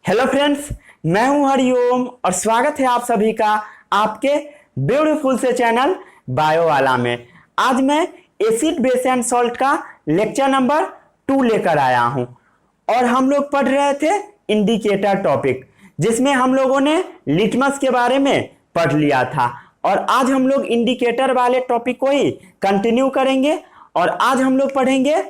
Hello friends, मैं हूं हरिओम और स्वागत है आप सभी का आपके ब्यूटीफुल से चैनल बायो वाला में। आज मैं एसिड बेस एंड सॉल्ट का लेक्चर नंबर 2 लेकर आया हूं और हम लोग पढ़ रहे थे इंडिकेटर टॉपिक, जिसमें हम लोगों ने लिटमस के बारे में पढ़ लिया था और आज हम लोग इंडिकेटर वाले टॉपिक को ही कंटिन्यू करेंगे और आज हम लोग पढ़ेंगे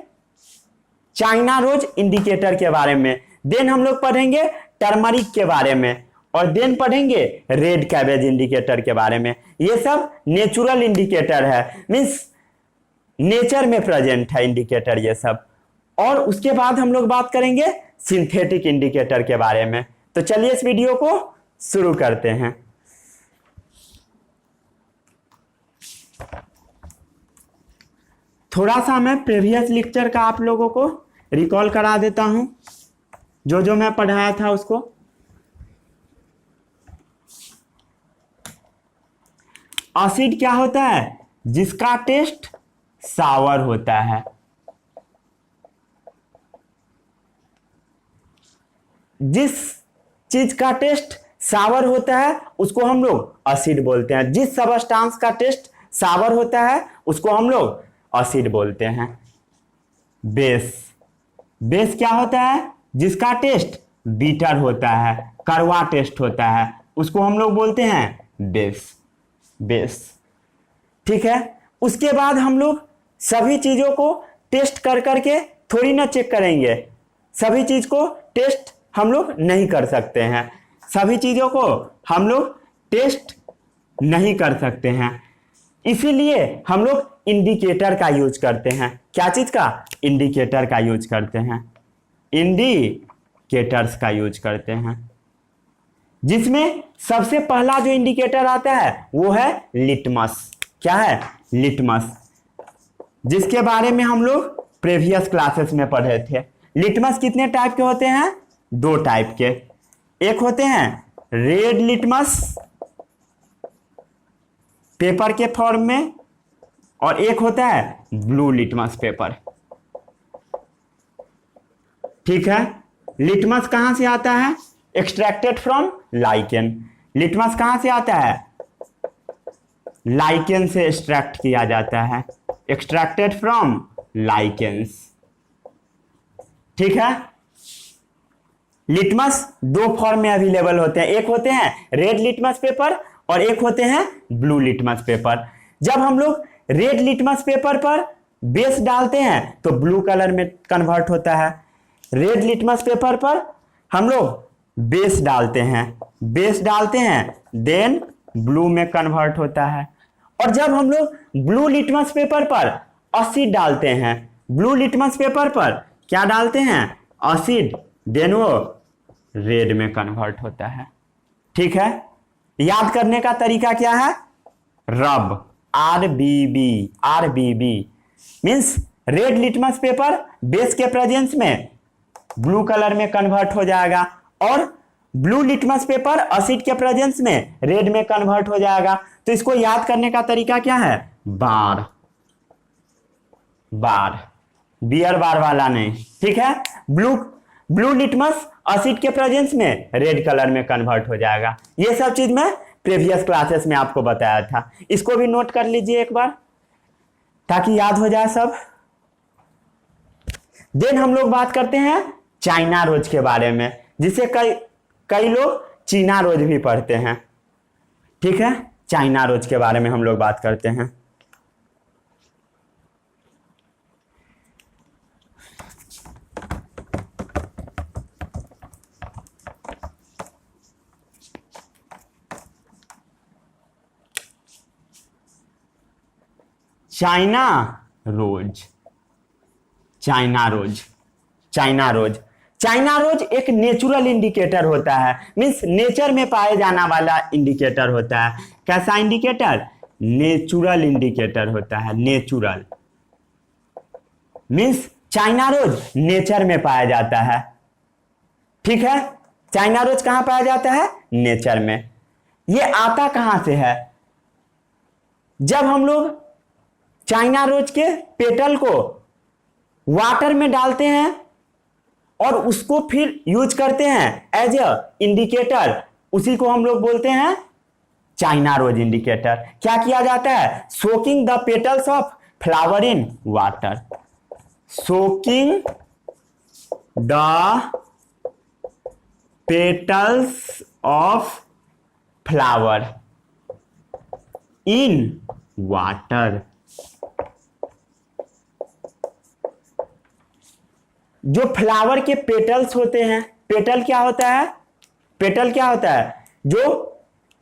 चाइना रोज इंडिकेटर के बारे में। देन हम लोग पढ़ेंगे टर्मरिक के बारे में और देन पढ़ेंगे रेड कैबेज इंडिकेटर के बारे में। ये सब नेचुरल इंडिकेटर है, मीन्स नेचर में प्रेजेंट है इंडिकेटर ये सब। और उसके बाद हम लोग बात करेंगे सिंथेटिक इंडिकेटर के बारे में। तो चलिए इस वीडियो को शुरू करते हैं। थोड़ा सा मैं प्रीवियस लेक्चर का आप लोगों को रिकॉल करा देता हूं, जो जो मैं पढ़ाया था उसको। एसिड क्या होता है? जिसका टेस्ट सावर होता है। जिस चीज का टेस्ट सावर होता है उसको हम लोग एसिड बोलते हैं। जिस सबस्टांस का टेस्ट सावर होता है उसको हम लोग एसिड बोलते हैं। बेस, बेस क्या होता है? जिसका टेस्ट बीटर होता है, कड़वा टेस्ट होता है, उसको हम लोग बोलते हैं बेस। बेस ठीक है। उसके बाद हम लोग सभी चीजों को टेस्ट कर करके थोड़ी ना चेक करेंगे। सभी चीज को टेस्ट हम लोग नहीं कर सकते हैं। सभी चीजों को हम लोग टेस्ट नहीं कर सकते हैं, इसीलिए हम लोग इंडिकेटर का यूज करते हैं। क्या चीज का? इंडिकेटर का यूज करते हैं। इंडिकेटर्स का यूज करते हैं, जिसमें सबसे पहला जो इंडिकेटर आता है वो है लिटमस। क्या है? लिटमस, जिसके बारे में हम लोग प्रीवियस क्लासेस में पढ़े थे। लिटमस कितने टाइप के होते हैं? 2 टाइप के। एक होते हैं रेड लिटमस पेपर के फॉर्म में और एक होता है ब्लू लिटमस पेपर। ठीक है। लिटमस कहां से आता है? Extracted from lichen. लिटमस कहां से आता है? लाइकेन से एक्सट्रैक्ट किया जाता है। Extracted from lichens. ठीक है। लिटमस 2 फॉर्म में अवेलेबल होते हैं। एक होते हैं रेड लिटमस पेपर और एक होते हैं ब्लू लिटमस पेपर। जब हम लोग रेड लिटमस पेपर पर बेस डालते हैं तो ब्लू कलर में कन्वर्ट होता है। रेड लिटमस पेपर पर हम लोग बेस डालते हैं, बेस डालते हैं, देन ब्लू में कन्वर्ट होता है। और जब हम लोग ब्लू लिटमस पेपर पर एसिड डालते हैं, ब्लू लिटमस पेपर पर क्या डालते हैं? एसिड, देन वो रेड में कन्वर्ट होता है। ठीक है। याद करने का तरीका क्या है? रब, RBB. RBB means red litmus paper base के प्रेजेंस में ब्लू कलर में कन्वर्ट हो जाएगा और ब्लू लिटमस पेपर एसिड के प्रेजेंस में रेड में कन्वर्ट हो जाएगा। तो इसको याद करने का तरीका क्या है? बार। बार, बियर बार वाला नहीं। ठीक है। ब्लू लिटमस एसिड के प्रेजेंस में रेड कलर में कन्वर्ट हो जाएगा। ये सब चीज मैं प्रीवियस क्लासेस में आपको बताया था। इसको भी नोट कर लीजिए एक बार ताकि याद हो जाए सब। देन हम लोग बात करते हैं चाइना रोज के बारे में, जिसे कई लोग चीना रोज भी पढ़ते हैं। ठीक है। चाइना रोज के बारे में हम लोग बात करते हैं। China rose, China rose, China rose, China rose एक नेचुरल इंडिकेटर होता है। मीन्स नेचर में पाए जाना वाला इंडिकेटर होता है। कैसा इंडिकेटर? नेचुरल इंडिकेटर होता है। Natural means China rose nature में पाया जाता है। ठीक है। चाइना रोज कहां पाया जाता है? नेचर में। ये आता कहां से है? जब हम लोग चाइना रोज के पेटल को वाटर में डालते हैं और उसको फिर यूज करते हैं एज अ इंडिकेटर, उसी को हम लोग बोलते हैं चाइना रोज इंडिकेटर। क्या किया जाता है? Soaking the petals of flower in water, soaking the petals of flower in water. जो फ्लावर के पेटल्स होते हैं, पेटल क्या होता है? पेटल क्या होता है? जो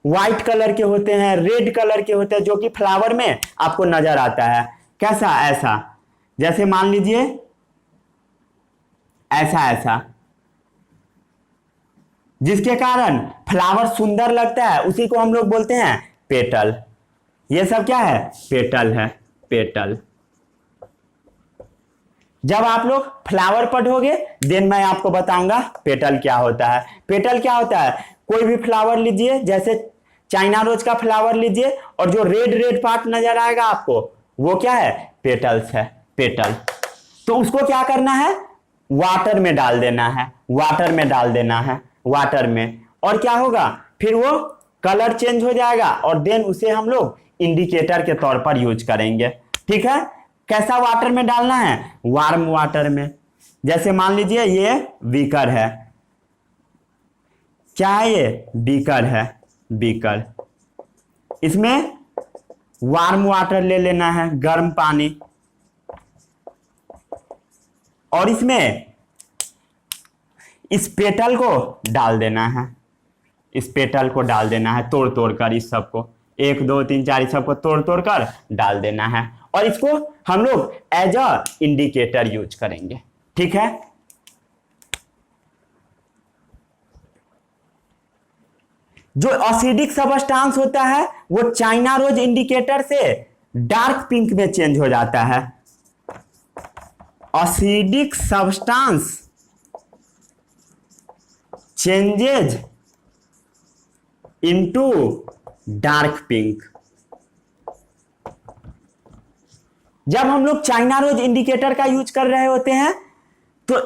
व्हाइट कलर के होते हैं, रेड कलर के होते हैं, जो कि फ्लावर में आपको नजर आता है। कैसा? ऐसा, जैसे मान लीजिए ऐसा ऐसा, जिसके कारण फ्लावर सुंदर लगता है, उसी को हम लोग बोलते हैं पेटल। ये सब क्या है? पेटल है, पेटल। जब आप लोग फ्लावर पढ़ोगे देन मैं आपको बताऊंगा पेटल क्या होता है। पेटल क्या होता है? कोई भी फ्लावर लीजिए, जैसे चाइना रोज का फ्लावर लीजिए, और जो रेड रेड पार्ट नजर आएगा आपको, वो क्या है? पेटल्स है, पेटल। तो उसको क्या करना है? वाटर में डाल देना है, वाटर में डाल देना है, वाटर में। और क्या होगा? फिर वो कलर चेंज हो जाएगा और देन उसे हम लोग इंडिकेटर के तौर पर यूज करेंगे। ठीक है? कैसा वाटर में डालना है? वार्म वाटर में। जैसे मान लीजिए ये बीकर है, क्या है ये? बीकर है, बीकर। इसमें वार्म वाटर ले लेना है, गर्म पानी, और इसमें इस पेटल को डाल देना है, इस पेटल को डाल देना है तोड़ तोड़ कर, इस सबको 1 2 3 4 इस सबको तोड़ तोड़ कर डाल देना है, और इसको हम लोग एज अ इंडिकेटर यूज करेंगे। ठीक है? जो एसिडिक सबस्टांस होता है वो चाइना रोज इंडिकेटर से डार्क पिंक में चेंज हो जाता है। Acidic substance changes into dark pink. जब हम लोग चाइना रोज इंडिकेटर का यूज कर रहे होते हैं, तो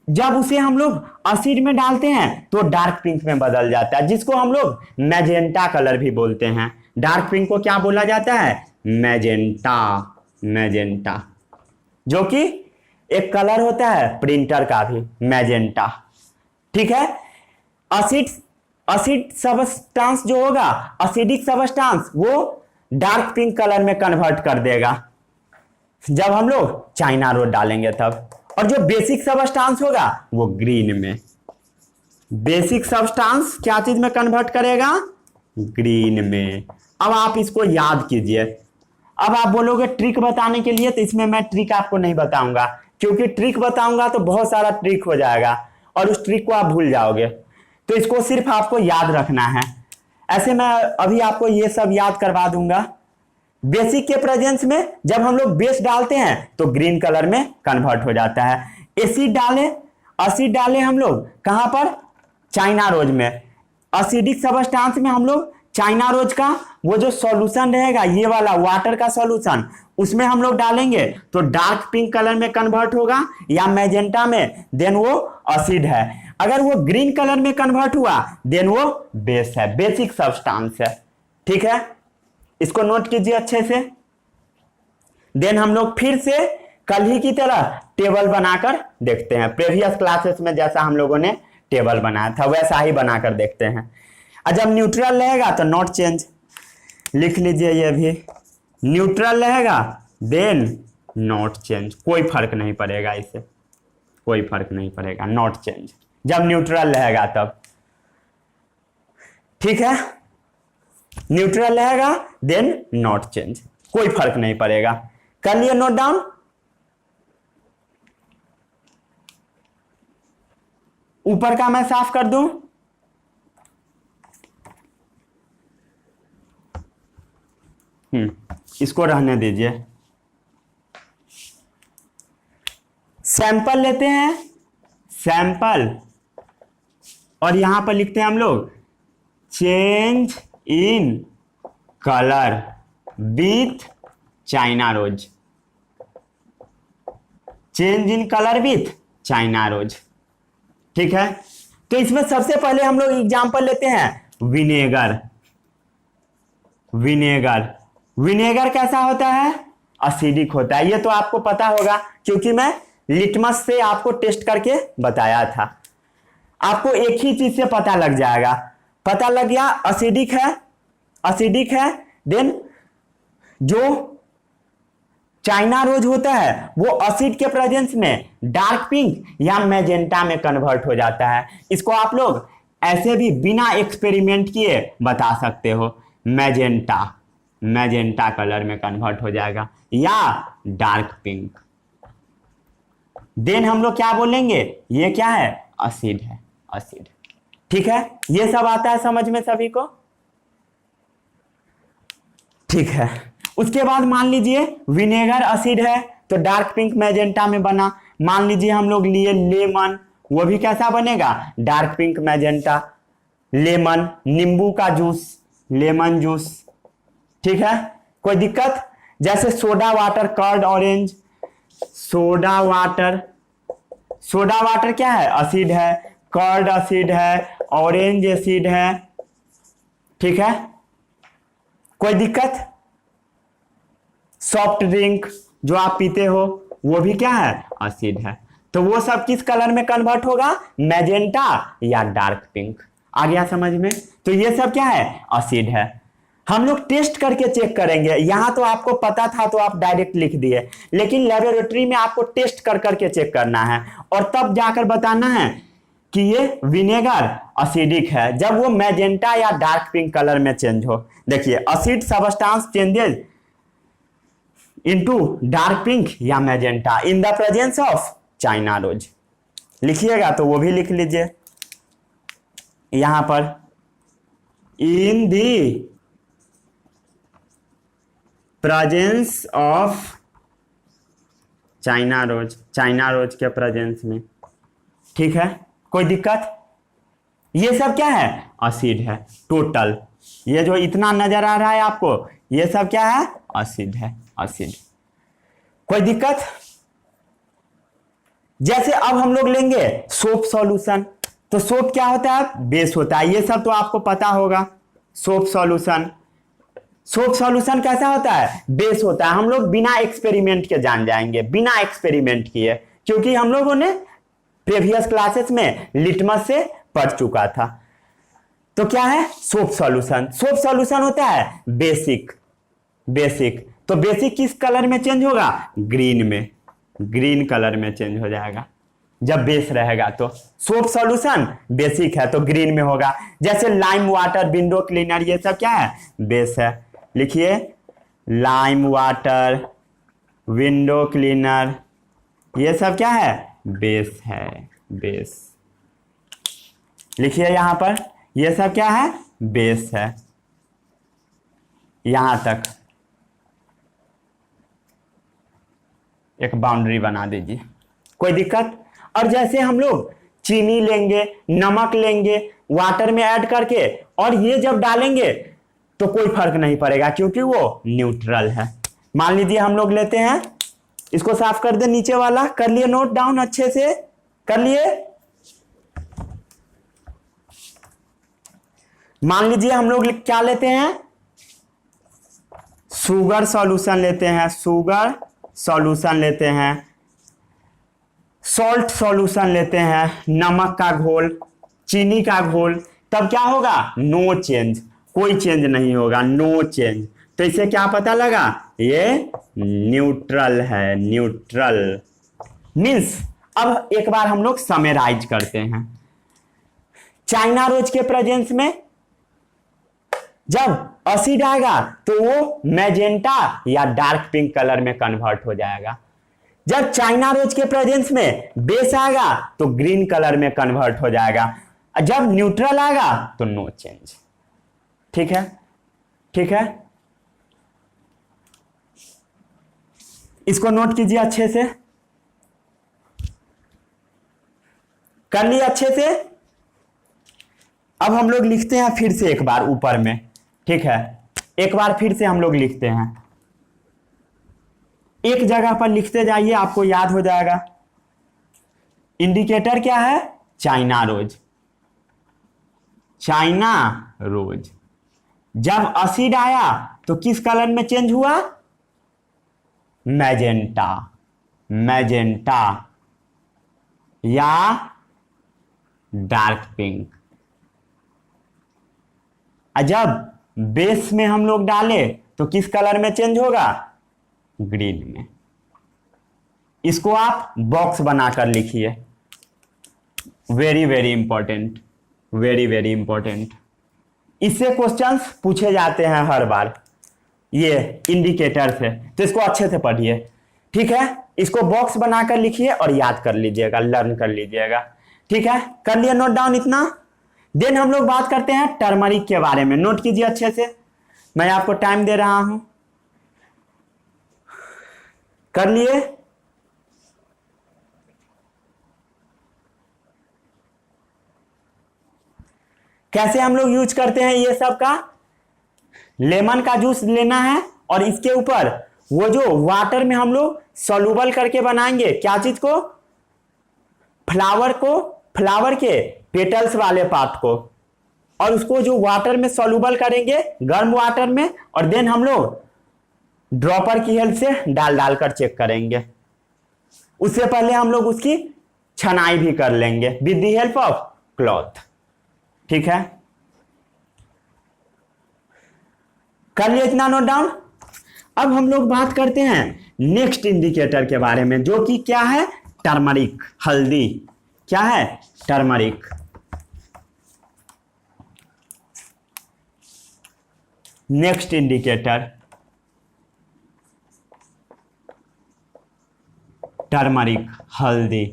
जब उसे हम लोग एसिड में डालते हैं तो डार्क पिंक में बदल जाता है, जिसको हम लोग मैजेंटा कलर भी बोलते हैं। डार्क पिंक को क्या बोला जाता है? मैजेंटा, मैजेंटा, जो कि एक कलर होता है प्रिंटर का भी, मैजेंटा। ठीक है? एसिड सबस्टांस जो होगा, एसिडिक सबस्टांस, वो डार्क पिंक कलर में कन्वर्ट कर देगा जब हम लोग चाइना रोज डालेंगे तब। और जो बेसिक सबस्टांस होगा वो ग्रीन में। बेसिक सबस्टांस क्या चीज में कन्वर्ट करेगा? ग्रीन में। अब आप इसको याद कीजिए। अब आप बोलोगे ट्रिक बताने के लिए, तो इसमें मैं ट्रिक आपको नहीं बताऊंगा, क्योंकि ट्रिक बताऊंगा तो बहुत सारा ट्रिक हो जाएगा और उस ट्रिक को आप भूल जाओगे। तो इसको सिर्फ आपको याद रखना है। ऐसे मैं अभी आपको ये सब याद करवा दूंगा। बेसिक के प्रेजेंस में जब हम लोग बेस डालते हैं तो ग्रीन कलर में कन्वर्ट हो जाता है। एसिड डाले हम लोग कहां पर? चाइना रोज में। एसिडिक सबस्टांस में हम लोग चाइना रोज का वो जो सॉल्यूशन रहेगा, ये वाला वाटर का सॉल्यूशन, उसमें हम लोग डालेंगे तो डार्क पिंक कलर में कन्वर्ट होगा, या मैजेंटा में, देन वो एसिड है। अगर वो ग्रीन कलर में कन्वर्ट हुआ देन वो बेस है, बेसिक सब्सटेंस है। ठीक है? इसको नोट कीजिए अच्छे से। देन हम लोग फिर से कल ही की तरह टेबल बनाकर देखते हैं। प्रीवियस क्लासेस में जैसा हम लोगों ने टेबल बनाया था वैसा ही बनाकर देखते हैं। और जब न्यूट्रल रहेगा तो नॉट चेंज, लिख लीजिए ये भी। न्यूट्रल रहेगा देन नॉट चेंज, कोई फर्क नहीं पड़ेगा, इससे कोई फर्क नहीं पड़ेगा, नॉट चेंज जब न्यूट्रल रहेगा तब। ठीक है? न्यूट्रल रहेगा देन नॉट चेंज, कोई फर्क नहीं पड़ेगा। कर लिए नोट डाउन? ऊपर का मैं साफ कर दूं? इसको रहने दीजिए। सैंपल लेते हैं, सैंपल, और यहां पर लिखते हैं हम लोग change in colour with China rose, change in colour with China rose. ठीक है, तो इसमें सबसे पहले हम लोग एग्जांपल लेते हैं विनेगर। विनेगर विनेगर कैसा होता है? असिडिक होता है। ये तो आपको पता होगा क्योंकि मैं लिटमस से आपको टेस्ट करके बताया था। आपको एक ही चीज से पता लग जाएगा, पता लग गया असिडिक है, असिडिक है। देन जो चाइना रोज होता है वो एसिड के प्रेजेंस में डार्क पिंक या मैजेंटा में कन्वर्ट हो जाता है। इसको आप लोग ऐसे भी बिना एक्सपेरिमेंट किए बता सकते हो, मैजेंटा, मैजेंटा कलर में कन्वर्ट हो जाएगा या डार्क पिंक। देन हम लोग क्या बोलेंगे? ये क्या है? एसिड है, एसिड। ठीक है, ये सब आता है समझ में सभी को? ठीक है, उसके बाद मान लीजिए विनेगर एसिड है तो डार्क पिंक मैजेंटा में बना। मान लीजिए हम लोग लिए लेमन, वो भी कैसा बनेगा? Dark pink magenta. लेमन, नींबू का जूस, लेमन जूस। ठीक है, कोई दिक्कत? जैसे soda water, curd orange, soda water, soda water क्या है? एसिड है, कर्ड एसिड है, ऑरेंज एसिड है। ठीक है, कोई दिक्कत? सॉफ्ट ड्रिंक जो आप पीते हो वो भी क्या है? एसिड है। तो वो सब किस कलर में कन्वर्ट होगा? मैजेंटा या डार्क पिंक। आ गया समझ में? तो ये सब क्या है? एसिड है। हम लोग टेस्ट करके चेक करेंगे। यहां तो आपको पता था तो आप डायरेक्ट लिख दिए, लेकिन लेबोरेटरी में आपको टेस्ट कर करके चेक करना है और तब जाकर बताना है कि ये विनेगर एसिडिक है, जब वो मैजेंटा या डार्क पिंक कलर में चेंज हो। देखिए, acid substance changes into dark pink या magenta in the presence of China rose. लिखिएगा तो वो भी लिख लीजिए यहां पर, in the presence of China rose, China rose के प्रेजेंस में। ठीक है, कोई दिक्कत? ये सब क्या है? एसिड है टोटल। ये जो इतना नजर आ रहा है आपको, ये सब क्या है? एसिड है, एसिड। कोई दिक्कत? जैसे अब हम लोग लेंगे सोप सॉल्यूशन, तो सोप क्या होता है? बेस होता है। ये सब तो आपको पता होगा। सोप सॉल्यूशन, सोप सॉल्यूशन कैसा होता है? बेस होता है। हम लोग बिना एक्सपेरिमेंट के जान जाएंगे, बिना एक्सपेरिमेंट किए, क्योंकि हम लोगों ने प्रीवियस क्लासेस में लिटमस से पढ़ चुका था। तो क्या है? Soap solution. सोप सॉल्यूशन होता है बेसिक, बेसिक। तो बेसिक किस कलर में चेंज होगा? ग्रीन में, ग्रीन कलर में चेंज हो जाएगा जब बेस रहेगा। तो सोप सॉल्यूशन बेसिक है तो ग्रीन में होगा। जैसे लाइम वाटर, विंडो क्लीनर, ये सब क्या है? बेस है। लिखिए, लाइम वाटर, विंडो क्लीनर, ये सब क्या है? बेस है, बेस। लिखिए यहां पर, ये सब क्या है? बेस है। यहां तक एक बाउंड्री बना दीजिए, कोई दिक्कत? और जैसे हम लोग चीनी लेंगे, नमक लेंगे वाटर में ऐड करके, और ये जब डालेंगे तो कोई फर्क नहीं पड़ेगा क्योंकि वो न्यूट्रल है। मान लीजिए हम लोग लेते हैं, इसको साफ कर दे नीचे वाला, कर लिए नोट डाउन अच्छे से? कर लिए? मान लीजिए हम लोग क्या लेते हैं? शुगर सॉल्यूशन लेते हैं, शुगर सॉल्यूशन लेते हैं, सॉल्ट सॉल्यूशन लेते हैं, नमक का घोल, चीनी का घोल, तब क्या होगा? नो चेंज, कोई चेंज नहीं होगा, नो चेंज। तो इसे क्या पता लगा? ये न्यूट्रल है, न्यूट्रल। मीन्स अब एक बार हम लोग समराइज करते हैं। चाइना रोज के प्रेजेंस में जब एसिड आएगा तो वो मैजेंटा या डार्क पिंक कलर में कन्वर्ट हो जाएगा। जब चाइना रोज के प्रेजेंस में बेस आएगा तो ग्रीन कलर में कन्वर्ट हो जाएगा। जब न्यूट्रल आएगा तो नो चेंज। ठीक है, ठीक है, इसको नोट कीजिए अच्छे से। कर लिए अच्छे से? अब हम लोग लिखते हैं फिर से एक बार ऊपर में। ठीक है, एक बार फिर से हम लोग लिखते हैं, एक जगह पर लिखते जाइए, आपको याद हो जाएगा। इंडिकेटर क्या है? China rose, China rose. जब एसिड आया तो किस कलर में चेंज हुआ? मैजेंटा, मैजेंटा या डार्क पिंक। जब बेस में हम लोग डाले तो किस कलर में चेंज होगा? ग्रीन में। इसको आप बॉक्स बनाकर लिखिए, very very important, very very important. इससे क्वेश्चंस पूछे जाते हैं हर बार, ये इंडिकेटर से, तो इसको अच्छे से पढ़िए, ठीक है। इसको बॉक्स बनाकर लिखिए और याद कर लीजिएगा, लर्न कर लीजिएगा, ठीक है। कर लिया नोट डाउन इतना? देन हम लोग बात करते हैं टर्मरिक के बारे में। नोट कीजिए अच्छे से, मैं आपको टाइम दे रहा हूं। कर लिए? कैसे हम लोग यूज करते हैं ये सब का? लेमन का जूस लेना है और इसके ऊपर वो जो वाटर में हम लोग सॉल्यूबल करके बनाएंगे, क्या चीज को? फ्लावर को, फ्लावर के पेटल्स वाले पार्ट को, और उसको जो वाटर में सॉल्यूबल करेंगे गर्म वाटर में, और देन हम लोग ड्रॉपर की हेल्प से डाल डालकर चेक करेंगे। उससे पहले हम लोग उसकी छनाई भी कर लेंगे with the help of cloth, ठीक है। कर लिए इतना नोट डाउन? अब हम लोग बात करते हैं नेक्स्ट इंडिकेटर के बारे में, जो कि क्या है? टर्मरिक, हल्दी। क्या है? टर्मरिक। नेक्स्ट इंडिकेटर टर्मरिक, हल्दी।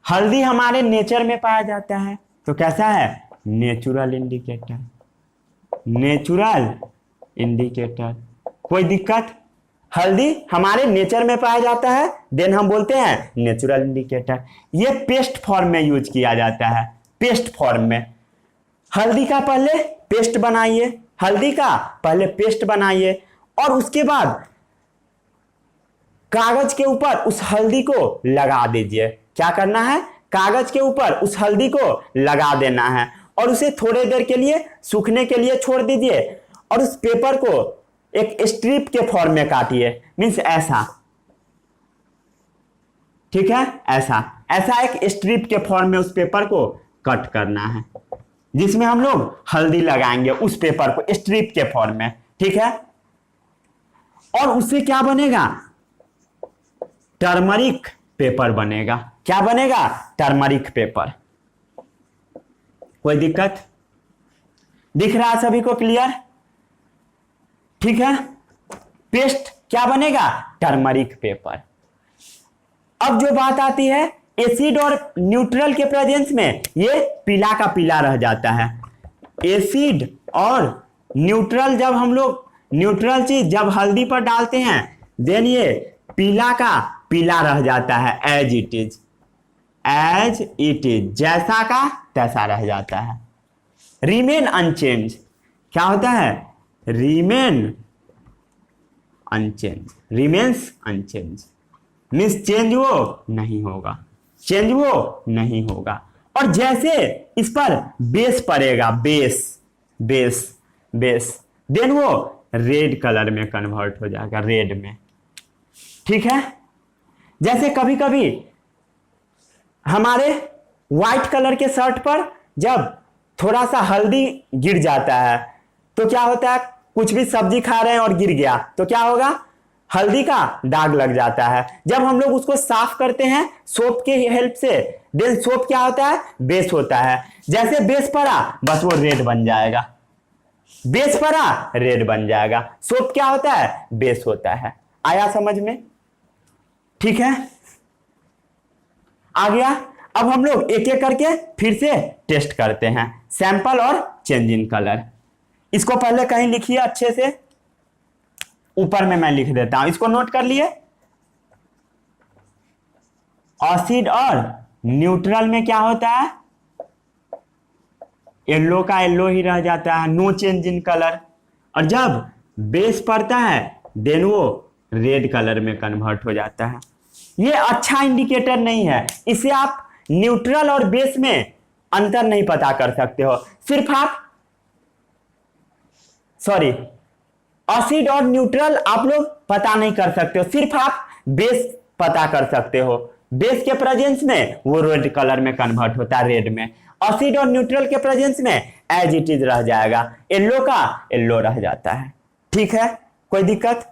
हल्दी हमारे नेचर में पाया जाता है, तो कैसा है? Natural indicator, natural indicator. कोई दिक्कत? हल्दी हमारे नेचर में पाया जाता है, देन हम बोलते हैं नेचुरल इंडिकेटर। ये पेस्ट फॉर्म में यूज किया जाता है, पेस्ट फॉर्म में। हल्दी का पहले पेस्ट बनाइए, हल्दी का पहले पेस्ट बनाइए, और उसके बाद कागज के ऊपर उस हल्दी को लगा दीजिए। क्या करना है? कागज के ऊपर उस हल्दी को लगा देना है और उसे थोड़ी देर के लिए सूखने के लिए छोड़ दीजिए, और उस पेपर को एक स्ट्रिप के फॉर्म में काटिए, मीन्स ऐसा, ठीक है, ऐसा ऐसा एक स्ट्रिप के फॉर्म में उस पेपर को कट करना है, जिसमें हम लोग हल्दी लगाएंगे उस पेपर को स्ट्रिप के फॉर्म में, ठीक है। और उससे क्या बनेगा? टर्मरिक पेपर बनेगा। क्या बनेगा? Turmeric paper. कोई दिक्कत? दिख रहा है सभी को? क्लियर? ठीक है। पेस्ट क्या बनेगा? Turmeric paper. अब जो बात आती है एसिड और न्यूट्रल के प्रेजेंस में, ये पीला का पीला रह जाता है। एसिड और न्यूट्रल, जब हम लोग न्यूट्रल चीज जब हल्दी पर डालते हैं, देन ये पीला का पीला रह जाता है, as it is, as it is, जैसा का तैसा रह जाता है। रिमेन अनचेंज, क्या होता है? Remain unchange, remains unchange, means change वो नहीं होगा, चेंज वो नहीं होगा। और जैसे इस पर बेस पड़ेगा, बेस बेस बेस, देन वो रेड कलर में कन्वर्ट हो जाएगा, रेड में, ठीक है। जैसे कभी कभी हमारे व्हाइट कलर के शर्ट पर जब थोड़ा सा हल्दी गिर जाता है, तो क्या होता है? कुछ भी सब्जी खा रहे हैं और गिर गया, तो क्या होगा? हल्दी का दाग लग जाता है। जब हम लोग उसको साफ करते हैं सोप के हेल्प से, देन सोप क्या होता है? बेस होता है। जैसे बेस पड़ा, बस वो रेड बन जाएगा, बेस पड़ा रेड बन जाएगा। सोप क्या होता है? बेस होता है। आया समझ में? ठीक है, आ गया। अब हम लोग एक एक करके फिर से टेस्ट करते हैं, सैंपल और चेंज इन कलर। इसको पहले कहीं लिखिए अच्छे से, ऊपर में मैं लिख देता हूं, इसको नोट कर लिए। एसिड और न्यूट्रल में क्या होता है? येलो का येलो ही रह जाता है, नो चेंज इन कलर। और जब बेस पड़ता है, देन वो रेड कलर में कन्वर्ट हो जाता है। ये अच्छा इंडिकेटर नहीं है, इसे आप न्यूट्रल और बेस में अंतर नहीं पता कर सकते हो, सिर्फ आप एसिड और न्यूट्रल आप लोग पता नहीं कर सकते हो, सिर्फ आप बेस पता कर सकते हो। बेस के प्रेजेंस में वो रेड कलर में कन्वर्ट होता है, रेड में। एसिड और न्यूट्रल के प्रेजेंस में एज इट इज रह जाएगा, येलो का येलो रह जाता है। ठीक है, कोई दिक्कत?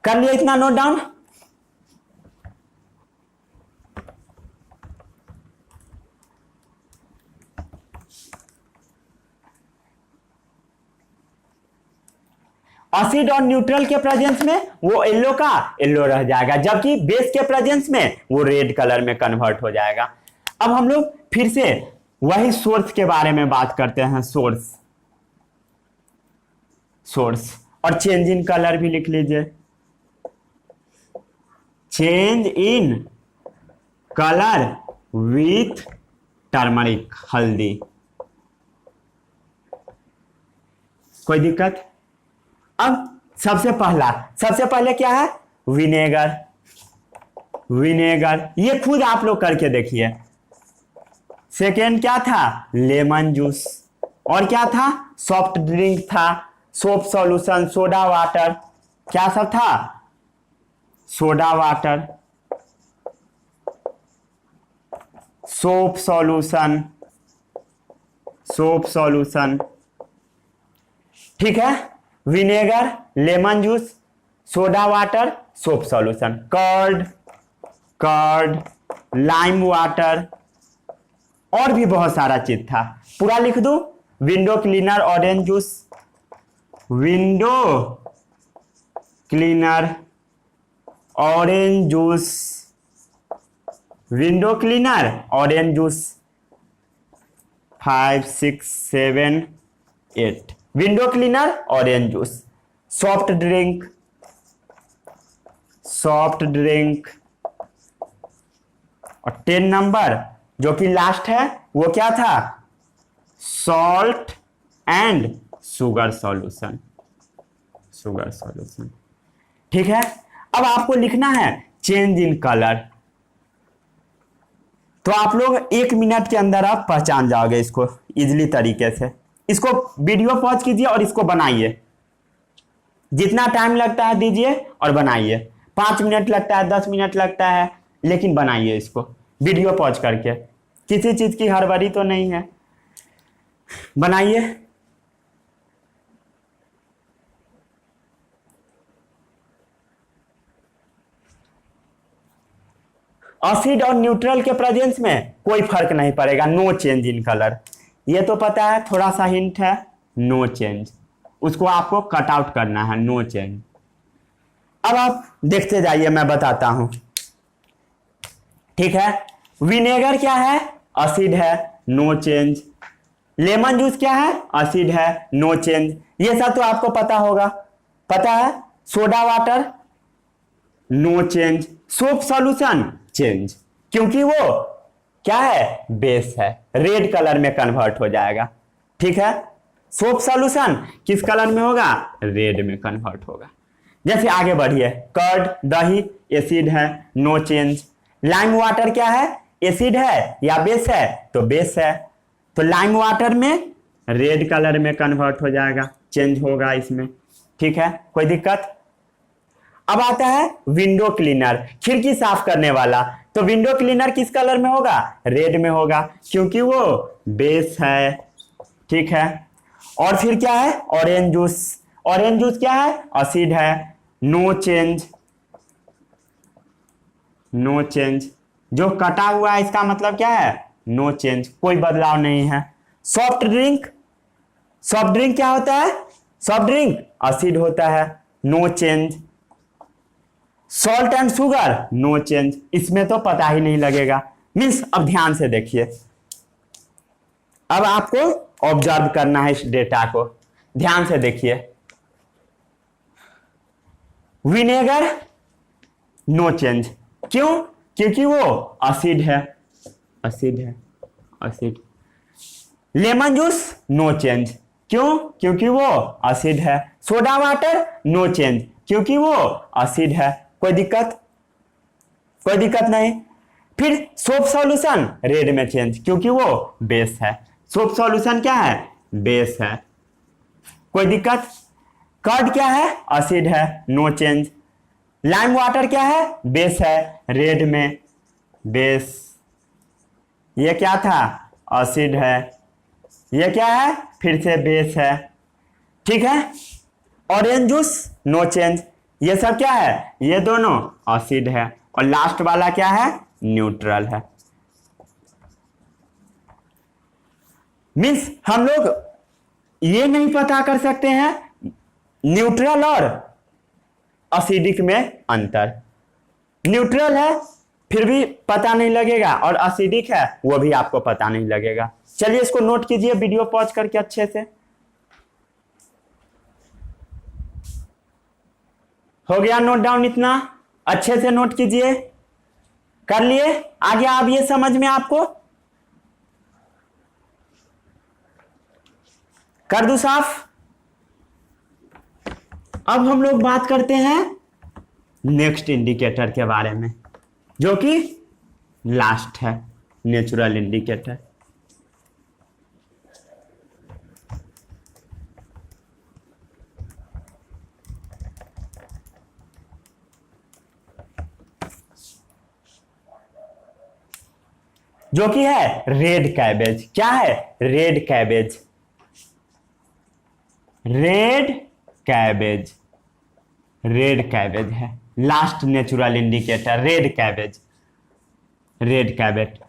कर लिया इतना नोट डाउन? एसिड और न्यूट्रल के प्रेजेंस में वो येलो का येलो रह जाएगा, जबकि बेस के प्रेजेंस में वो रेड कलर में कन्वर्ट हो जाएगा। अब हम लोग फिर से वही सोर्स के बारे में बात करते हैं। सोर्स और चेंज इन कलर भी लिख लीजिए। Change in colour with turmeric, हल्दी। कोई दिक्कत? अब सबसे पहले क्या है? विनेगर, ये खुद आप लोग करके देखिए। सेकेंड क्या था? Lemon juice. और क्या था? सॉफ्ट ड्रिंक था, सोप सॉल्यूशन, सोडा वाटर, क्या सब था? Soda water, soap solution. ठीक है, vinegar, lemon juice, soda water, soap solution, curd, lime water, और भी बहुत सारा चीज था। पूरा लिख दूं? Window cleaner, orange juice, window cleaner, orange juice, window cleaner, orange juice, 5 6 7 8, window cleaner, orange juice. Soft drink, और 10 नंबर जो कि लास्ट है वो क्या था? Salt and sugar solution. ठीक है, अब आपको लिखना है चेंज इन कलर। तो आप लोग 1 मिनट के अंदर आप पहचान जाओगे इसको इजीली तरीके से। इसको वीडियो पॉज कीजिए और इसको बनाइए, जितना टाइम लगता है दीजिए और बनाइए। 5 मिनट लगता है, 10 मिनट लगता है, लेकिन बनाइए इसको वीडियो पॉज करके। किसी चीज की हड़बड़ी तो नहीं है, बनाइए। एसिड और न्यूट्रल के प्रेजेंस में कोई फर्क नहीं पड़ेगा, नो चेंज इन कलर। ये तो पता है, थोड़ा सा हिंट है, नो चेंज, उसको आपको कट आउट करना है, नो चेंज। अब आप देखते जाइए, मैं बताता हूं। ठीक है, विनेगर क्या है? एसिड है, नो चेंज। लेमन जूस क्या है? एसिड है, नो चेंज। ये सब तो आपको पता होगा, पता है। Soda water, no change. Soap solution, change, क्योंकि वो क्या है? बेस है, रेड कलर में कन्वर्ट हो जाएगा। ठीक है, सोप सॉल्यूशन किस कलर में होगा? रेड में कन्वर्ट होगा। जैसे आगे बढ़िए, कर्ड, दही, एसिड है, नो चेंज। लाइम वाटर क्या है? एसिड है या बेस है? तो बेस है, तो लाइम वाटर में रेड कलर में कन्वर्ट हो जाएगा, चेंज होगा इसमें। ठीक है, कोई दिक्कत? अब आता है विंडो क्लीनर, खिड़की साफ करने वाला। तो विंडो क्लीनर किस कलर में होगा? रेड में होगा, क्योंकि वो बेस है। ठीक है, और फिर क्या है? Orange juice. ऑरेंज जूस क्या है? एसिड है, नो चेंज। जो कटा हुआ है इसका मतलब क्या है? नो चेंज, कोई बदलाव नहीं है। सॉफ्ट ड्रिंक क्या होता है? सॉफ्ट ड्रिंक एसिड होता है, no change. Salt and sugar, no change, इसमें तो पता ही नहीं लगेगा। मीन्स अब ध्यान से देखिए, अब आपको ऑब्जर्व करना है इस डेटा को, ध्यान से देखिए। विनेगर, नो चेंज, क्यों? क्योंकि वो एसिड है। लेमन जूस, नो चेंज, क्यों? क्योंकि वो एसिड है। सोडा वाटर, नो चेंज, क्योंकि वो एसिड है। कोई दिक्कत? कोई दिक्कत नहीं। फिर सोप सॉल्यूशन रेड में चेंज, क्योंकि वो बेस है। सोप सॉल्यूशन क्या है? बेस है। कोई दिक्कत? कर्ड क्या है? एसिड है, नो चेंज। लाइम वाटर क्या है? बेस है, रेड में बेस। ये क्या था? एसिड है। ये क्या है? फिर से बेस है। ठीक है। Orange juice no change. ये सब क्या है? ये दोनों एसिड है। और लास्ट वाला क्या है? न्यूट्रल है। मीन्स हम लोग ये नहीं पता कर सकते हैं न्यूट्रल और एसिडिक में अंतर। न्यूट्रल है फिर भी पता नहीं लगेगा, और एसिडिक है वो भी आपको पता नहीं लगेगा। चलिए इसको नोट कीजिए वीडियो पॉज करके अच्छे से। हो गया नोट डाउन? इतना अच्छे से नोट कीजिए। कर लिए? आगे आप ये समझ में आपको? कर दूं साफ? अब हम लोग बात करते हैं नेक्स्ट इंडिकेटर के बारे में, जो कि लास्ट है, नेचुरल इंडिकेटर। जो कि है रेड कैबेज। क्या है? Red cabbage. Red cabbage, red cabbage है last natural indicator, red cabbage. Red cabbage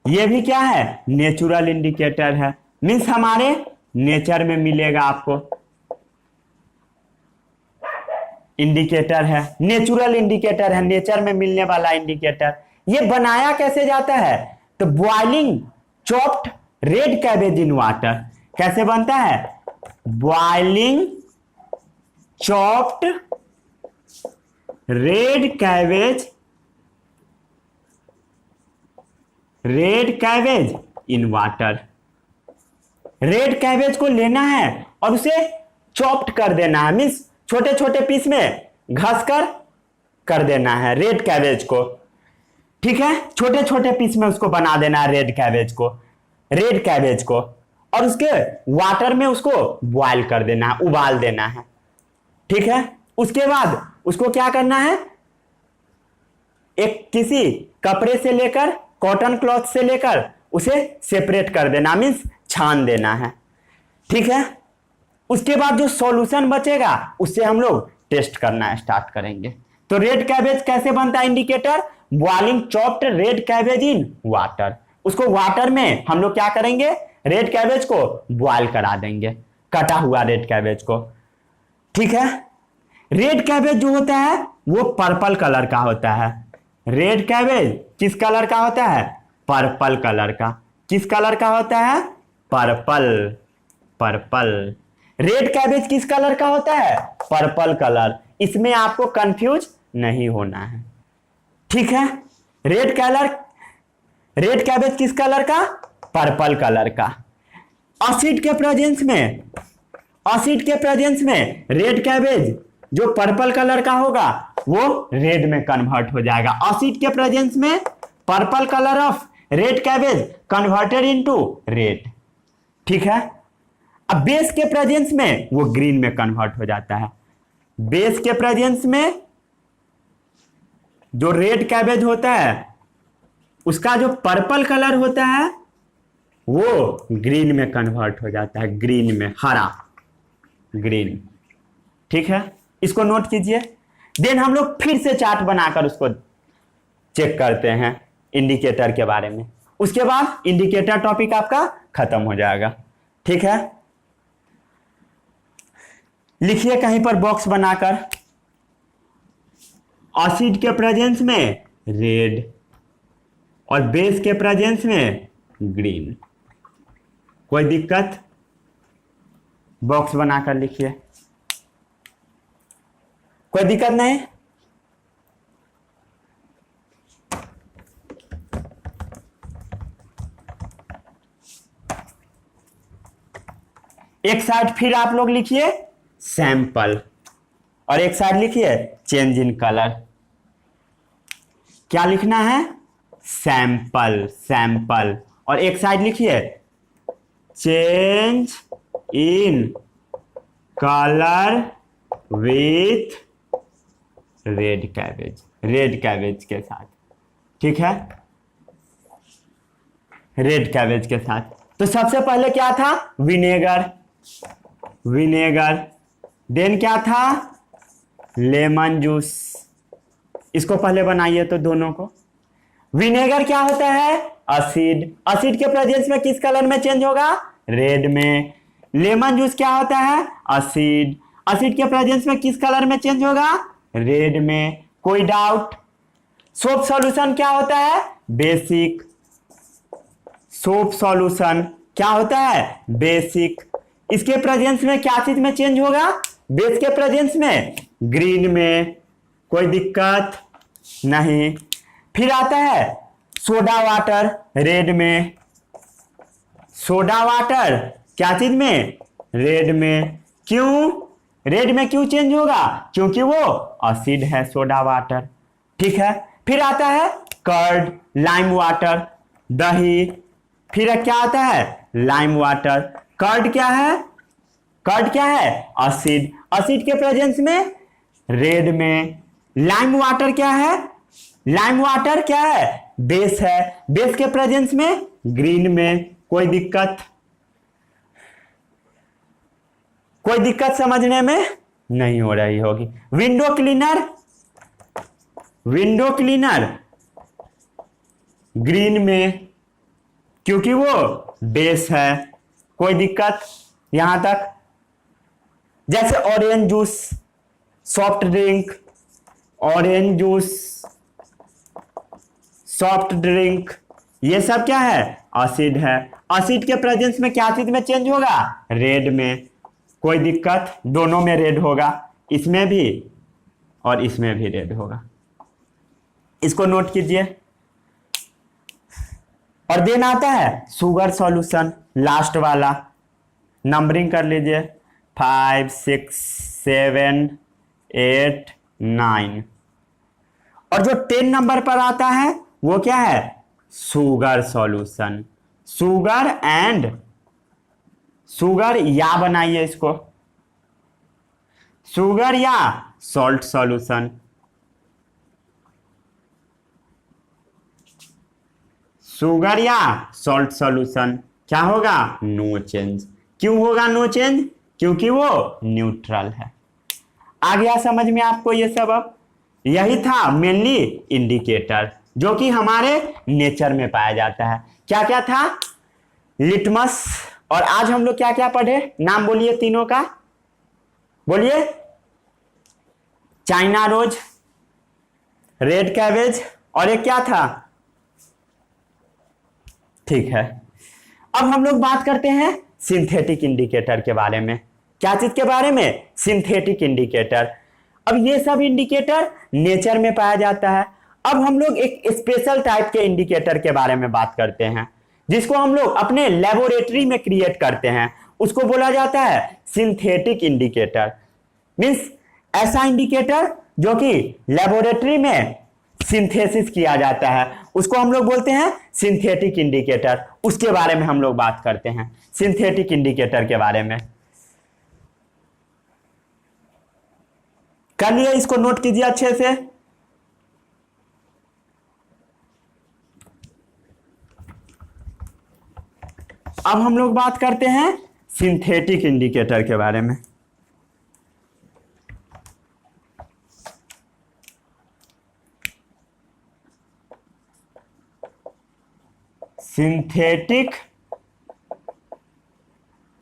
ये भी क्या है? नेचुरल इंडिकेटर है। मीन्स हमारे नेचर में मिलेगा आपको। इंडिकेटर है, नेचुरल इंडिकेटर है, नेचर में मिलने वाला इंडिकेटर। ये बनाया कैसे जाता है? तो boiling chopped red cabbage in water. कैसे बनता है? Boiling chopped red cabbage, red cabbage in water. Red cabbage को लेना है और उसे चॉप्ड कर देना है, मीन्स छोटे छोटे पीस में घस कर देना है रेड कैबेज को। ठीक है, छोटे छोटे पीस में उसको बना देना है रेड कैबेज को, रेड कैबेज को, और उसके वाटर में उसको बॉयल कर देना है, उबाल देना है। ठीक है, उसके बाद उसको क्या करना है? एक किसी कपड़े से लेकर, कॉटन क्लॉथ से लेकर उसे सेपरेट कर देना, मीन्स छान देना है। ठीक है, उसके बाद जो सॉल्यूशन बचेगा उससे हम लोग टेस्ट करना स्टार्ट करेंगे। तो रेड कैबेज कैसे बनता है indicator? Boiling chopped red cabbage in water. उसको वाटर में हम लोग क्या करेंगे? रेड कैबेज को बॉयल करा देंगे, कटा हुआ रेड कैबेज को। ठीक है, रेड कैबेज जो होता है वो पर्पल कलर का होता है। रेड कैबेज किस कलर का होता है? पर्पल कलर का। किस कलर का होता है? Purple, purple. रेड कैबेज किस कलर का होता है? Purple colour. इसमें आपको कंफ्यूज नहीं होना है। ठीक है, रेड कैबेज किस कलर का? पर्पल कलर का। एसिड के प्रेजेंस में रेड कैबेज जो पर्पल कलर का होगा वो रेड में कन्वर्ट हो जाएगा। एसिड के प्रेजेंस में purple colour of red cabbage converted into red. ठीक है, अब बेस के प्रेजेंस में वो ग्रीन में कन्वर्ट हो जाता है। बेस के प्रेजेंस में जो रेड कैबेज होता है उसका जो पर्पल कलर होता है वो ग्रीन में कन्वर्ट हो जाता है, ग्रीन में, हरा ग्रीन। ठीक है, इसको नोट कीजिए। देन हम लोग फिर से चार्ट बनाकर उसको चेक करते हैं इंडिकेटर के बारे में। उसके बाद इंडिकेटर टॉपिक आपका खत्म हो जाएगा। ठीक है, लिखिए कहीं पर बॉक्स बनाकर, एसिड के प्रेजेंस में रेड और बेस के प्रेजेंस में ग्रीन। कोई दिक्कत? बॉक्स बनाकर लिखिए, कोई दिक्कत नहीं। एक साइड फिर आप लोग लिखिए सैंपल और एक साइड लिखिए चेंज इन कलर। क्या लिखना है? Sample, sample. और एक साइड लिखिए change in colour with red cabbage, red cabbage के साथ, ठीक है, रेड कैबेज के साथ। तो सबसे पहले क्या था? Vinegar, vinegar. देन क्या था? Lemon juice. इसको पहले बनाइए तो दोनों को। विनेगर क्या होता है? एसिड। एसिड के प्रेजेंस में किस कलर में चेंज होगा? रेड में। लेमन जूस क्या होता है? एसिड। एसिड के प्रेजेंस में किस कलर में चेंज होगा? रेड में। कोई डाउट? सोप सॉल्यूशन क्या होता है? बेसिक। सोप सॉल्यूशन क्या होता है? बेसिक। इसके प्रेजेंस में क्या चीज में चेंज होगा? बेस के प्रेजेंस में ग्रीन में। कोई दिक्कत नहीं। फिर आता है सोडा वाटर, रेड में। सोडा वाटर क्या चीज में? रेड में। क्यों रेड में क्यों चेंज होगा? क्योंकि वो एसिड है सोडा वाटर, ठीक है। फिर आता है कर्ड, लाइम वाटर, दही। फिर क्या आता है? Lime water. कर्ड क्या है? कर्ड क्या है? एसिड। एसिड के प्रेजेंस में रेड में। लाइम वाटर क्या है? लाइम वाटर क्या है? बेस है। बेस के प्रेजेंस में ग्रीन में। कोई दिक्कत? कोई दिक्कत समझने में नहीं हो रही होगी। Window cleaner, window cleaner green में, क्योंकि वो बेस है। कोई दिक्कत यहां तक? जैसे orange juice, soft drink, orange juice, soft drink, ये सब क्या है? एसिड है। एसिड के प्रेजेंस में क्या चीज में चेंज होगा? रेड में। कोई दिक्कत? दोनों में रेड होगा, इसमें भी और इसमें भी रेड होगा। इसको नोट कीजिए। और देन आता है शुगर सॉल्यूशन, लास्ट वाला। नंबरिंग कर लीजिए 5 6 7 8 9। और जो 10 नंबर पर आता है वो क्या है? Sugar solution. Sugar and sugar या बनाइए इसको, शुगर या सॉल्ट सॉल्यूशन। शुगर या सॉल्ट सॉल्यूशन क्या होगा? No change. क्यों होगा नो चेंज? क्योंकि वो न्यूट्रल है। आ गया समझ में आपको ये सब? अब यही था मेनली इंडिकेटर जो कि हमारे नेचर में पाया जाता है। क्या क्या था? लिटमस। और आज हम लोग क्या क्या पढ़े? नाम बोलिए तीनों का, बोलिए। चाइना रोज, रेड कैबेज, और एक क्या था? ठीक है। अब हम लोग बात करते हैं सिंथेटिक इंडिकेटर के बारे में। क्या चीज के बारे में? Synthetic indicator. अब ये सब इंडिकेटर नेचर में पाया जाता है। अब हम लोग एक स्पेशल टाइप के इंडिकेटर के बारे में बात करते हैं जिसको हम लोग अपने लेबोरेटरी में क्रिएट करते हैं। उसको बोला जाता है सिंथेटिक इंडिकेटर। मीन्स ऐसा इंडिकेटर जो कि लेबोरेटरी में सिंथेसिस किया जाता है, उसको हम लोग बोलते हैं सिंथेटिक इंडिकेटर। उसके बारे में हम लोग बात करते हैं, सिंथेटिक इंडिकेटर के बारे में। कर लिए? इसको नोट कीजिए अच्छे से। अब हम लोग बात करते हैं सिंथेटिक इंडिकेटर के बारे में। Synthetic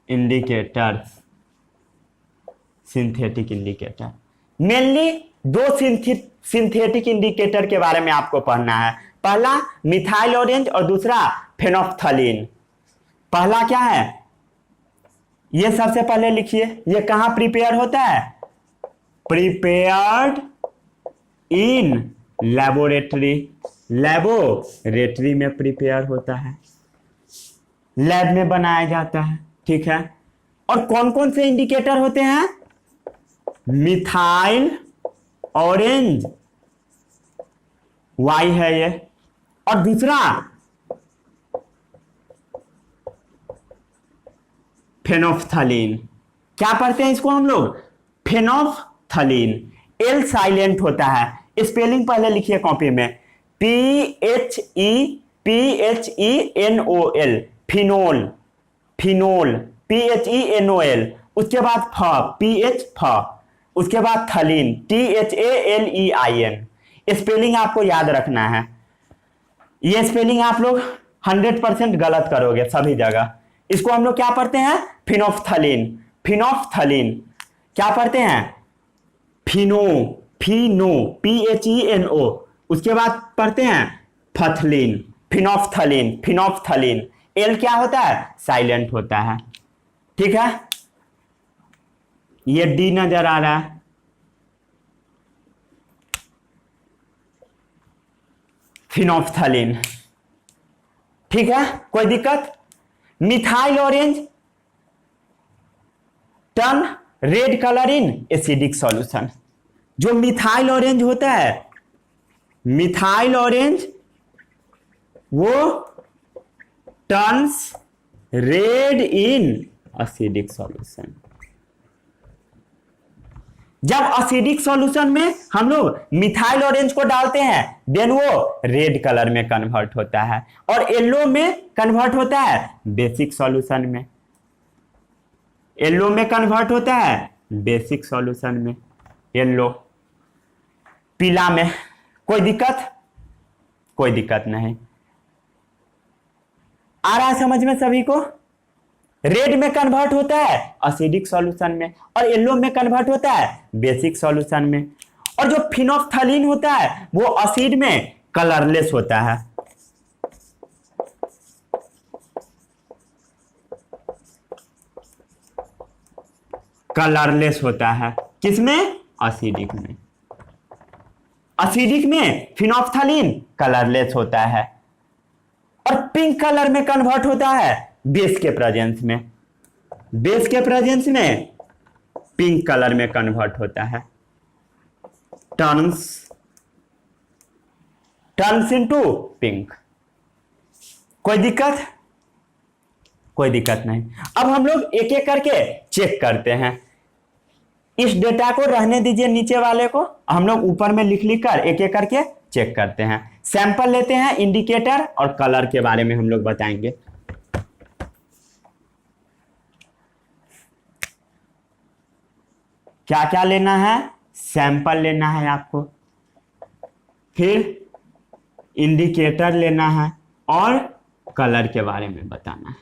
indicator, synthetic indicator mainly दो सिंथेटिक इंडिकेटर के बारे में आपको पढ़ना है। पहला मिथाइल ऑरेंज और दूसरा फेनोफ्थलीन। पहला क्या है? ये सबसे पहले लिखिए, ये कहां प्रिपेयर होता है? Prepared in laboratory. लेबोरेटरी में प्रिपेयर होता है, लैब में बनाया जाता है, ठीक है। और कौन कौन से इंडिकेटर होते हैं? मिथाइल ऑरेंज Y है ये। और दूसरा फेनोफ्थलीन, क्या पढ़ते हैं इसको हम लोग? फेनोफ्थलीन। एल साइलेंट होता है, स्पेलिंग पहले लिखिए कॉपी में, PHENOL, फिनोल, फिनोल, PHENOL। उसके बाद फ, उसके बाद थलीन, THALEIN। स्पेलिंग आपको याद रखना है, ये स्पेलिंग आप लोग 100% गलत करोगे सभी जगह। इसको हम लोग क्या पढ़ते हैं? Phenolphthalein, phenolphthalein. क्या पढ़ते हैं? फिनो, फिनो, PHENO। उसके बाद पढ़ते हैं फथलीन, फिनोफ्थलीन, फिनोफ्थलीन। एल क्या होता है? साइलेंट होता है। ठीक है, ये डी नजर आ रहा है, फिनोफ्थलीन। ठीक है, कोई दिक्कत? Methyl orange turn red colour in acidic solution. जो मिथाइल ऑरेंज होता है, मिथाइल ऑरेंज वो turns red in acidic solution. जब एसिडिक सॉल्यूशन में हम लोग मिथाइल ऑरेंज को डालते हैं देन वो रेड कलर में कन्वर्ट होता है और येलो में कन्वर्ट होता है बेसिक सॉल्यूशन में। येलो में कन्वर्ट होता है बेसिक सॉल्यूशन में, येलो। पीला में कोई दिक्कत? कोई दिक्कत नहीं। आ रहा है समझ में सभी को? रेड में कन्वर्ट होता है एसिडिक सॉल्यूशन में और येलो में कन्वर्ट होता है बेसिक सॉल्यूशन में। और जो फिनोफ्थलीन होता है वो एसिड में कलरलेस होता है। कलरलेस होता है किसमें? एसिडिक में। एसिडिक में फिनोफ्थलीन कलरलेस होता है और पिंक कलर में कन्वर्ट होता है बेस के प्रेजेंस में। बेस के प्रेजेंस में पिंक कलर में कन्वर्ट होता है, टर्न्स इनटू पिंक। कोई दिक्कत? कोई दिक्कत नहीं। अब हम लोग एक एक करके चेक करते हैं। इस डेटा को रहने दीजिए, नीचे वाले को हम लोग ऊपर में लिख लिख कर एक एक करके चेक करते हैं। सैंपल लेते हैं, इंडिकेटर और कलर के बारे में हम लोग बताएंगे। क्या क्या लेना है? सैंपल लेना है आपको, फिर इंडिकेटर लेना है और कलर के बारे में बताना है।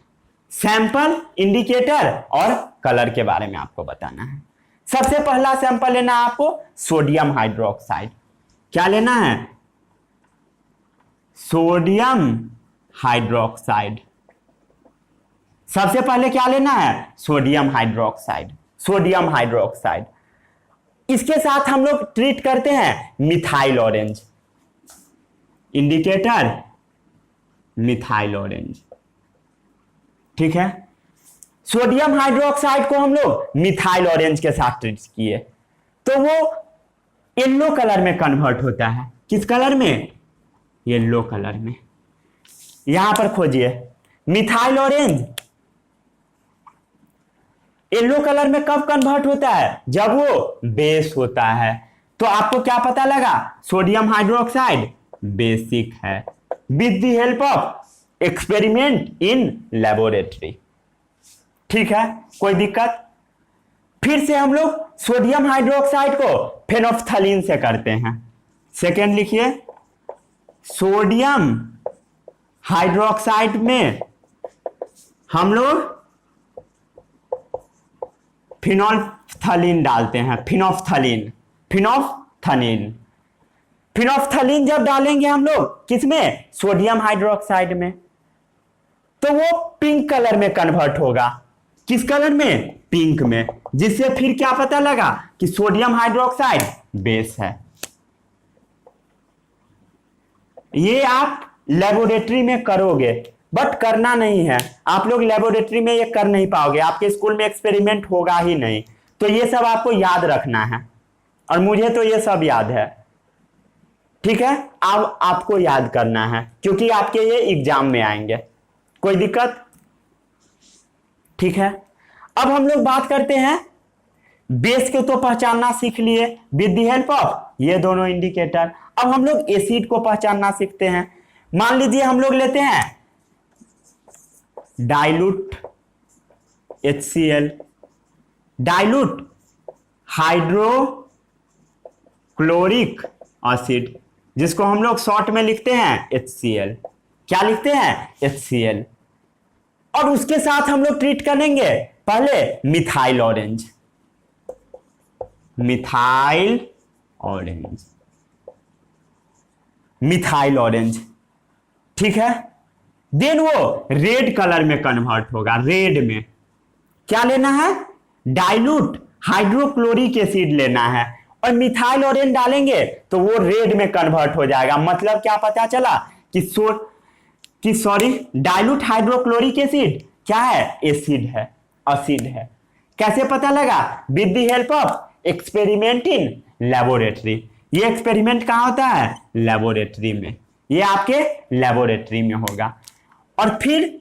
सैंपल, इंडिकेटर और कलर के बारे में आपको बताना है। सबसे पहला सैंपल लेना है आपको सोडियम हाइड्रोक्साइड। क्या लेना है? Sodium hydroxide. सबसे पहले क्या लेना है? Sodium hydroxide, sodium hydroxide. इसके साथ हम लोग ट्रीट करते हैं methyl orange. Indicator methyl orange. ठीक है, सोडियम हाइड्रोक्साइड को हम लोग मिथाइल ऑरेंज के साथ ट्रीट किए तो वो येलो कलर में कन्वर्ट होता है। किस कलर में? येलो कलर में। यहां पर खोजिए मिथाइल ऑरेंज येलो कलर में कब कन्वर्ट होता है? जब वो बेस होता है। तो आपको क्या पता लगा? सोडियम हाइड्रोक्साइड बेसिक है with the help of experiment in laboratory. ठीक है, कोई दिक्कत? फिर से हम लोग सोडियम हाइड्रोक्साइड को फेनोफ्थलीन से करते हैं। सेकेंड लिखिए, सोडियम हाइड्रोक्साइड में हम लोग फिनोल्फथलीन डालते हैं। Phenolphthalein, phenolphthalein. फिनोफ्थलीन जब डालेंगे हम लोग किसमें? सोडियम हाइड्रोक्साइड में, तो वो पिंक कलर में कन्वर्ट होगा। किस कलर में? पिंक में। जिससे फिर क्या पता लगा कि सोडियम हाइड्रोक्साइड बेस है। ये आप लेबोरेटरी में करोगे बट करना नहीं है। आप लोग लेबोरेटरी में ये कर नहीं पाओगे, आपके स्कूल में एक्सपेरिमेंट होगा ही नहीं। तो ये सब आपको याद रखना है और मुझे तो ये सब याद है। ठीक है, अब आपको याद करना है क्योंकि आपके ये एग्जाम में आएंगे। कोई दिक्कत? ठीक है, अब हम लोग बात करते हैं बेस के तो पहचानना सीख लिए विद द हेल्प ऑफ ये दोनों इंडिकेटर। अब हम लोग एसिड को पहचानना सीखते हैं। मान लीजिए हम लोग लेते हैं dilute HCl, dilute hydrochloric acid, जिसको हम लोग शॉर्ट में लिखते हैं HCl। क्या लिखते हैं? HCl। और उसके साथ हम लोग ट्रीट करेंगे पहले methyl orange, methyl orange, methyl orange. ठीक है, देन वो रेड कलर में कन्वर्ट होगा। रेड में क्या लेना है? डाइल्यूट हाइड्रोक्लोरिक एसिड लेना है और मिथाइल ऑरेंज डालेंगे तो वो रेड में कन्वर्ट हो जाएगा। मतलब क्या पता चला कि डाइल्यूट हाइड्रोक्लोरिक एसिड क्या है? एसिड है, एसिड है। कैसे पता लगा? With the help of experiment in laboratory. ये एक्सपेरिमेंट कहां होता है? लेबोरेटरी में। ये आपके लेबोरेटरी में होगा। और फिर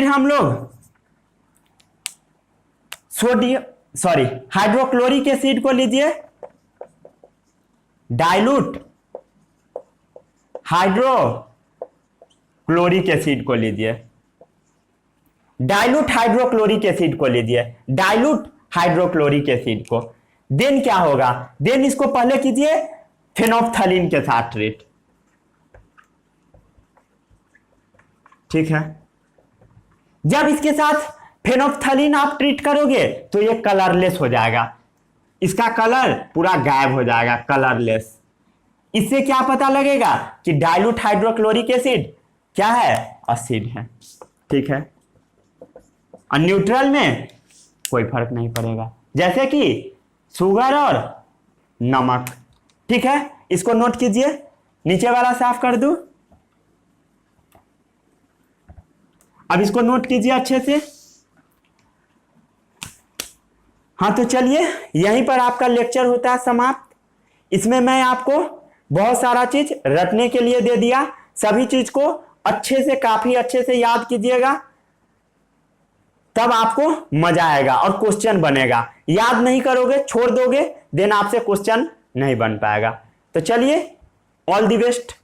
हम लोग हाइड्रोक्लोरिक एसिड को लीजिए, डाइल्यूट हाइड्रोक्लोरिक एसिड को लीजिए, डाइल्यूट हाइड्रोक्लोरिक एसिड को लीजिए, डाइल्यूट हाइड्रोक्लोरिक एसिड को। देन क्या होगा? देन इसको पहले कीजिए फेनोप्थलीन के साथ ट्रीट। ठीक है, जब इसके साथ फेनोप्थलीन आप ट्रीट करोगे तो ये कलरलेस हो जाएगा, इसका कलर पूरा गायब हो जाएगा, कलरलेस। इससे क्या पता लगेगा कि डाइल्यूट हाइड्रोक्लोरिक एसिड क्या है? एसिड है। ठीक है, और न्यूट्रल में कोई फर्क नहीं पड़ेगा, जैसे कि शुगर और नमक। ठीक है, इसको नोट कीजिए। नीचे वाला साफ कर दूं, अब इसको नोट कीजिए अच्छे से। हाँ, तो चलिए यहीं पर आपका लेक्चर होता है समाप्त। इसमें मैं आपको बहुत सारा चीज रटने के लिए दे दिया। सभी चीज को अच्छे से, काफी अच्छे से याद कीजिएगा, तब आपको मजा आएगा और क्वेश्चन बनेगा। याद नहीं करोगे, छोड़ दोगे, देन आपसे क्वेश्चन नहीं बन पाएगा। तो चलिए, ऑल द बेस्ट।